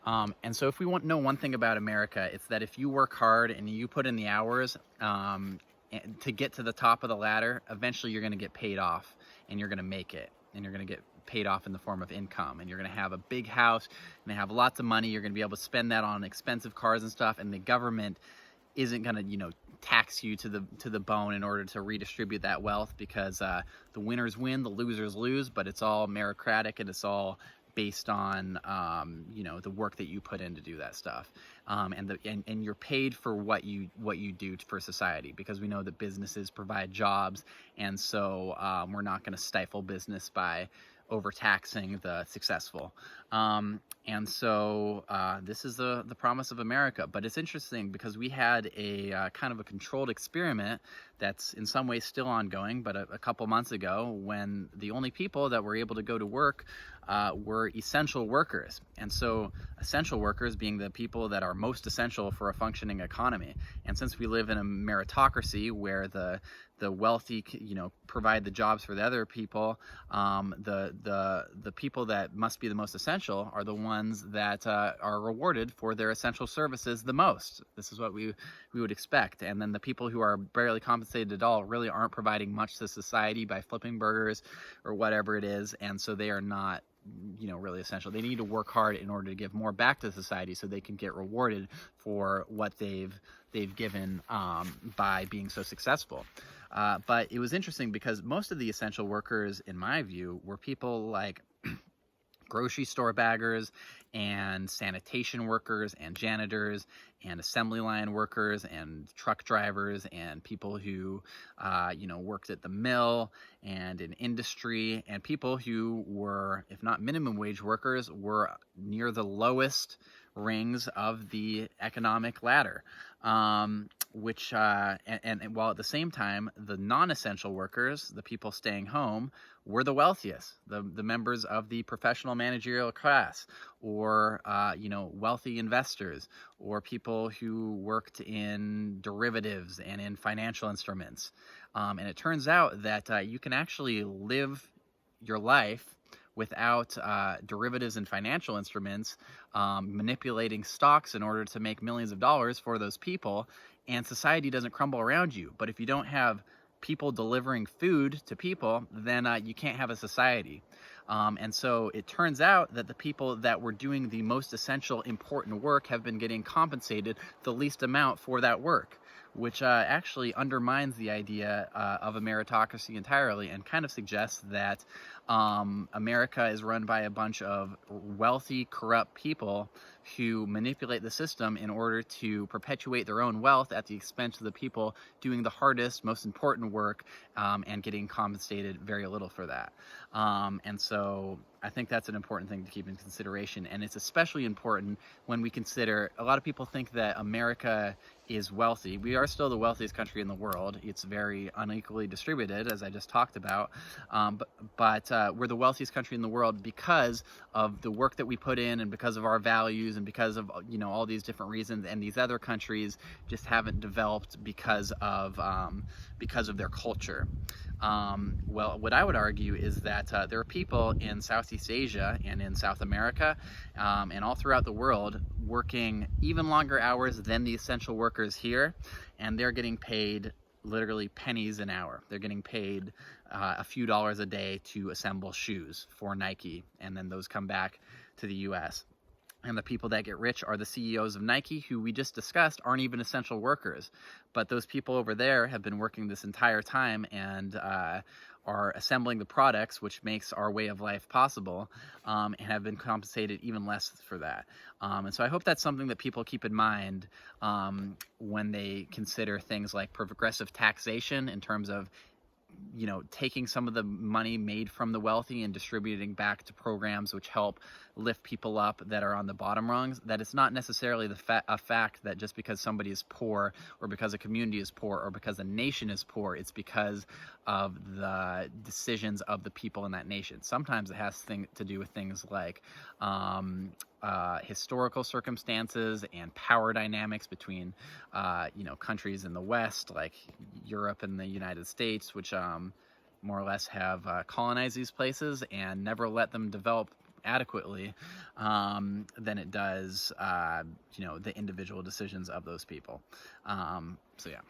And so if we want to know one thing about America, it's that if you work hard and you put in the hours to get to the top of the ladder, eventually you're going to get paid off and you're going to make it. And you're going to get paid off in the form of income. And you're going to have a big house and have lots of money. You're going to be able to spend that on expensive cars and stuff. And the government isn't going to, tax you to the bone in order to redistribute that wealth, because the winners win, the losers lose, but it's all meritocratic and it's all based on the work that you put in to do that stuff, and you're paid for what you do for society, because we know that businesses provide jobs, and so we're not going to stifle business by overtaxing the successful. And so this is the promise of America. But it's interesting because we had a kind of a controlled experiment that's in some ways still ongoing, but a couple months ago, when the only people that were able to go to work were essential workers. And so essential workers being the people that are most essential for a functioning economy. And since we live in a meritocracy where the wealthy, provide the jobs for the other people, the people that must be the most essential are the ones that are rewarded for their essential services the most. This is what we would expect. And then the people who are barely compensated at all really aren't providing much to society by flipping burgers or whatever it is, and so they are not really essential. They need to work hard in order to give more back to society so they can get rewarded for what they've given by being so successful. But it was interesting because most of the essential workers, in my view, were people like grocery store baggers and sanitation workers and janitors and assembly line workers and truck drivers and people who worked at the mill and in industry, and people who were, if not minimum wage workers, were near the lowest rings of the economic ladder, which and while at the same time the non-essential workers, the people staying home, were the wealthiest, the members of the professional managerial class, or wealthy investors, or people who worked in derivatives and in financial instruments. And it turns out that you can actually live your life without derivatives and financial instruments, manipulating stocks in order to make millions of dollars for those people, and society doesn't crumble around you. But if you don't have people delivering food to people, then you can't have a society. And so it turns out that the people that were doing the most essential, important work have been getting compensated the least amount for that work, which actually undermines the idea of a meritocracy entirely, and kind of suggests that America is run by a bunch of wealthy, corrupt people who manipulate the system in order to perpetuate their own wealth at the expense of the people doing the hardest, most important work, and getting compensated very little for that. And so I think that's an important thing to keep in consideration. And it's especially important when we consider, a lot of people think that America is wealthy. We are still the wealthiest country in the world. It's very unequally distributed, as I just talked about. But we're the wealthiest country in the world because of the work that we put in, and because of our values, and because of all these different reasons. And these other countries just haven't developed because of their culture. Well, what I would argue is that there are people in Southeast Asia and in South America and all throughout the world working even longer hours than the essential workers here, and they're getting paid literally pennies an hour. They're getting paid a few dollars a day to assemble shoes for Nike, and then those come back to the US. And the people that get rich are the CEOs of Nike, who we just discussed aren't even essential workers. But those people over there have been working this entire time and are assembling the products which makes our way of life possible, and have been compensated even less for that. And so I hope that's something that people keep in mind when they consider things like progressive taxation, in terms of taking some of the money made from the wealthy and distributing back to programs which help lift people up that are on the bottom rungs. That it's not necessarily a fact that just because somebody is poor, or because a community is poor, or because a nation is poor, it's because of the decisions of the people in that nation. Sometimes it has to do with things like historical circumstances and power dynamics between countries in the West, like Europe and the United States, which more or less have colonized these places and never let them develop adequately than it does, the individual decisions of those people. So yeah.